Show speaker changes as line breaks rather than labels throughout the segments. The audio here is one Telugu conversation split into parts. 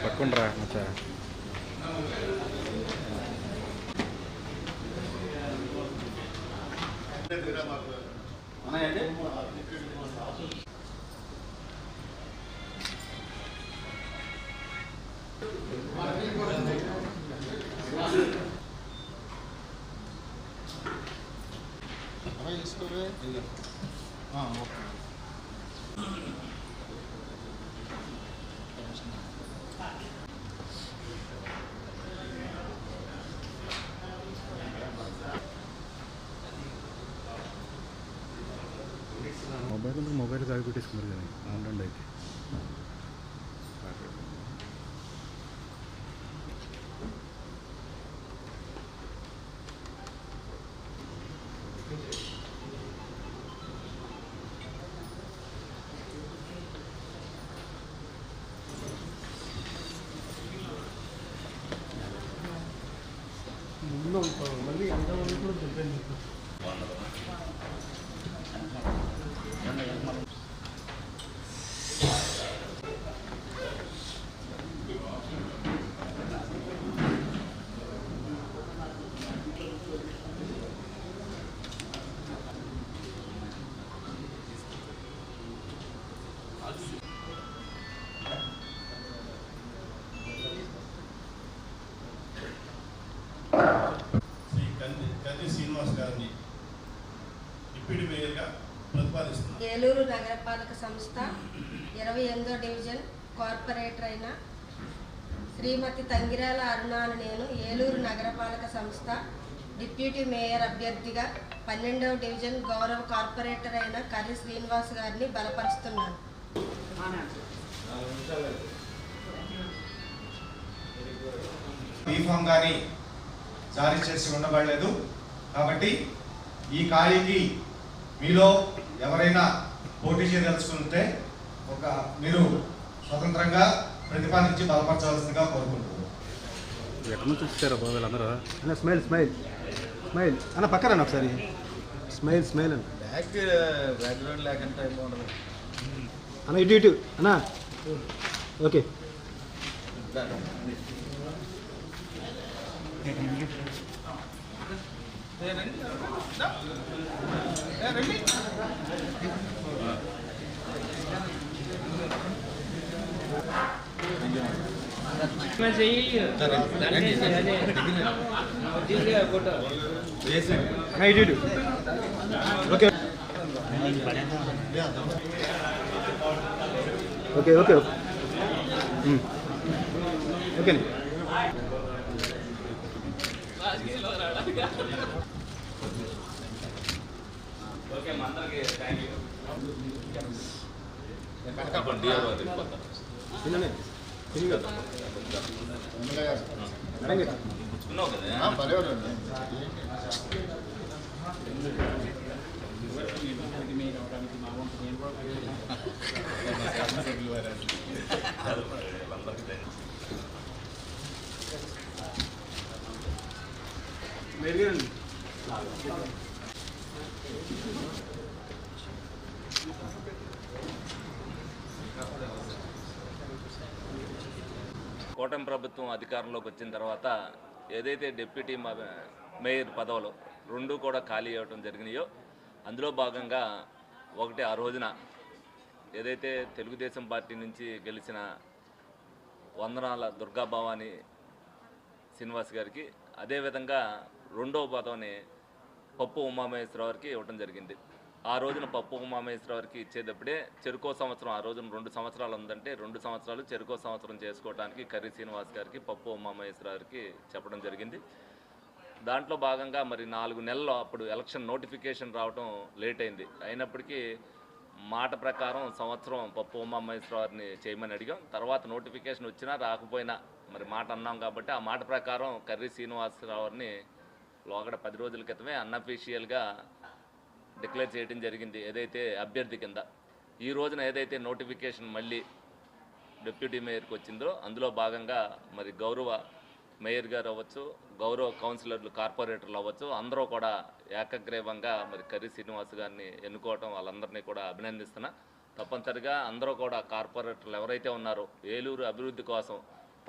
పట్టుకుంటారా మచ్చా మొబైల్ తాగి పెట్టేసుకున్నారు కానీ ఆన్లైన్ అయితే ముందు ఉంటాం మళ్ళీ ఎంతమంది కూడా చెప్పండి.
శ్రీనివాస్ గారిని డిప్యూటీ మేయర్గా ప్రతిపాదిస్తున్నారు.
ఏలూరు నగరపాలక సంస్థ 28వ డివిజన్ కార్పొరేటర్ అయిన శ్రీమతి తంగిరాల అరుణ అని నేను ఏలూరు నగరపాలక సంస్థ డిప్యూటీ మేయర్ అభ్యర్థిగా 12వ డివిజన్ గౌరవ కార్పొరేటర్ అయిన కర్రి శ్రీనివాస్ గారిని బలపరుస్తున్నాను.
బీఫామ్ కానీ జారీ చేసి ఉండబడలేదు కాబట్టి ఈ ఖాళీకి మీలో ఎవరైనా పోటీ చేయదలుచుకుంటే మీరు స్వతంత్రంగా ప్రతిపాదించి బలపరచవలసిందిగా కోరుకుంటున్నాను.
ఎక్కడి నుంచి వచ్చారా బాబు వీళ్ళందరూ? అన్న స్మైల్ స్మైల్ స్మైల్ అన్న పక్కన ఒకసారి స్మైల్ స్మైల్ అన్న
బ్యాక్గ్రౌండ్ లేకుండా అయిపోతుంది
అన్న ఇటు ఇటు అన్న okay okay okay okay okay
కూటమి ప్రభుత్వం అధికారంలోకి వచ్చిన తర్వాత ఏదైతే డిప్యూటీ మేయర్ పదవులు రెండు కూడా ఖాళీ అవ్వడం జరిగినాయో అందులో భాగంగా ఒకటి ఆ రోజున ఏదైతే తెలుగుదేశం పార్టీ నుంచి గెలిచిన వందనాల దుర్గా భవాని శ్రీనివాస్ గారికి అదేవిధంగా రెండవ పదవిని పప్పు ఉమామహేశ్వరరావు గారికి ఇవ్వడం జరిగింది. ఆ రోజున పప్పు ఉమామహేశ్వరరావు గారికి ఇచ్చేటప్పుడే చెరుకో సంవత్సరం ఆ రోజున 2 సంవత్సరాలు ఉందంటే 2 సంవత్సరాలు చెరుకో సంవత్సరం చేసుకోవడానికి కర్రి శ్రీనివాస్ గారికి పప్పు ఉమామహేశ్వరరావు గారికి చెప్పడం జరిగింది. దాంట్లో భాగంగా మరి 4 నెలల్లో అప్పుడు ఎలక్షన్ నోటిఫికేషన్ రావడం లేట్ అయింది. అయినప్పటికీ మాట ప్రకారం సంవత్సరం పప్పు ఉమామహేశ్వరరావు గారిని చేయమని అడిగాం. తర్వాత నోటిఫికేషన్ వచ్చినా రాకపోయినా మరి మాట అన్నాం కాబట్టి ఆ మాట ప్రకారం కర్రి శ్రీనివాసరావు గారిని లోగడ 10 రోజుల క్రితమే అన్అఫీషియల్గా డిక్లేర్ చేయడం జరిగింది ఏదైతే అభ్యర్థి కింద. ఈ రోజున ఏదైతే నోటిఫికేషన్ మళ్ళీ డిప్యూటీ మేయర్కి వచ్చిందో అందులో భాగంగా మరి గౌరవ మేయర్ గారు అవ్వచ్చు, గౌరవ కౌన్సిలర్లు కార్పొరేటర్లు అవ్వచ్చు, అందరూ కూడా ఏకగ్రీవంగా మరి కర్రి శ్రీనివాస్ గారిని ఎన్నుకోవటం వాళ్ళందరినీ కూడా అభినందిస్తున్నా. తప్పనిసరిగా అందరూ కూడా కార్పొరేటర్లు ఎవరైతే ఉన్నారో ఏలూరు అభివృద్ధి కోసం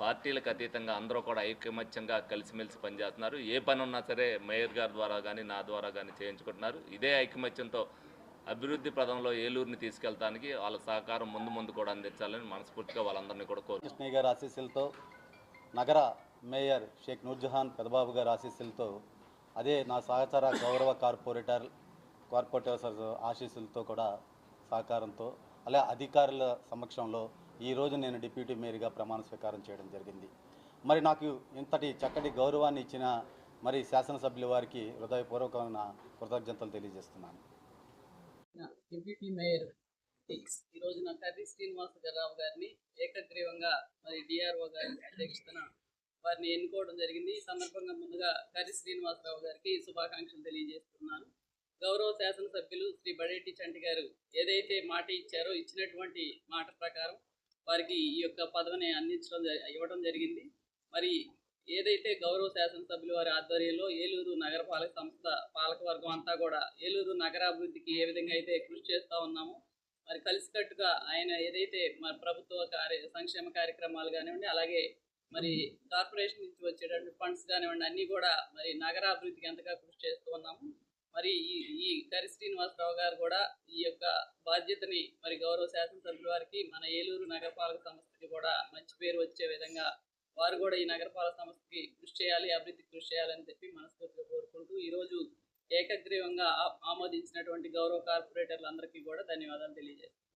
పార్టీలకు అతీతంగా అందరూ కూడా ఐకమత్యంగా కలిసిమెలిసి పనిచేస్తున్నారు. ఏ పని ఉన్నా సరే మేయర్ గారి ద్వారా కానీ నా ద్వారా కానీ చేయించుకుంటున్నారు. ఇదే ఐకమత్యంతో అభివృద్ధి పదంలో ఏలూరుని తీసుకెళ్తానికి వాళ్ళ సహకారం ముందు కూడా అందించాలని మనస్ఫూర్తిగా వాళ్ళందరినీ కూడా కోరుతున్నాను.
కృష్ణయ్య గారి ఆశీస్సులతో, నగర మేయర్ షేక్ నూర్జహాన్ పెదబాబు గారి ఆశీస్సులతో, అదే నా సహచర గౌరవ కార్పొరేటర్స్ ఆశీస్సులతో కూడా సహకారంతో, అలా అధికారుల సమక్షంలో ఈరోజు నేను డిప్యూటీ మేయర్గా ప్రమాణ స్వీకారం చేయడం జరిగింది. మరి నాకు ఇంతటి చక్కటి గౌరవాన్ని ఇచ్చిన మరి శాసనసభ్యుల వారికి హృదయపూర్వకమైన కృతజ్ఞతలు తెలియజేస్తున్నాను.
డిప్యూటీ మేయర్ ఈ రోజున కర్రీ శ్రీనివాసరావు గారిని ఏకగ్రీవంగా మరి డిఆర్ఓ గారి అధ్యక్షతన వారిని ఎన్నుకోవడం జరిగింది. ఈ సందర్భంగా ముందుగా కర్రీ శ్రీనివాసరావు గారికి శుభాకాంక్షలు తెలియజేస్తున్నాను. గౌరవ శాసనసభ్యులు శ్రీ బడేటి చంటి గారు ఏదైతే మాట ఇచ్చారో ఇచ్చినటువంటి మాట ప్రకారం వారికి ఈ యొక్క పదవిని ఇవ్వడం జరిగింది. మరి ఏదైతే గౌరవ శాసనసభ్యుల వారి ఆధ్వర్యంలో ఏలూరు నగరపాలక సంస్థ పాలకవర్గం అంతా కూడా ఏలూరు నగరాభివృద్ధికి ఏ విధంగా అయితే కృషి చేస్తూ ఉన్నామో మరి కలిసికట్టుగా ఆయన ఏదైతే మరి ప్రభుత్వ సంక్షేమ కార్యక్రమాలు కానివ్వండి, అలాగే మరి కార్పొరేషన్ నుంచి వచ్చేటువంటి ఫండ్స్ కానివ్వండి, అన్నీ కూడా మరి నగరాభివృద్ధికి ఎంతగా కృషి చేస్తూ ఉన్నాము. మరి ఈ కర్రీ శ్రీనివాసరావు గారు కూడా ఈ యొక్క బాధ్యతని మరి గౌరవ శాసనసభ్యుల వారికి మన ఏలూరు నగరపాలక సంస్థకి కూడా మంచి పేరు వచ్చే విధంగా వారు కూడా ఈ నగరపాలక సంస్థకి కృషి చేయాలి, అభివృద్ధికి కృషి చేయాలని చెప్పి మనస్ఫూర్తిగా కోరుకుంటూ ఈరోజు ఏకగ్రీవంగా ఆమోదించినటువంటి గౌరవ కార్పొరేటర్లందరికీ కూడా ధన్యవాదాలు తెలియజేస్తాను.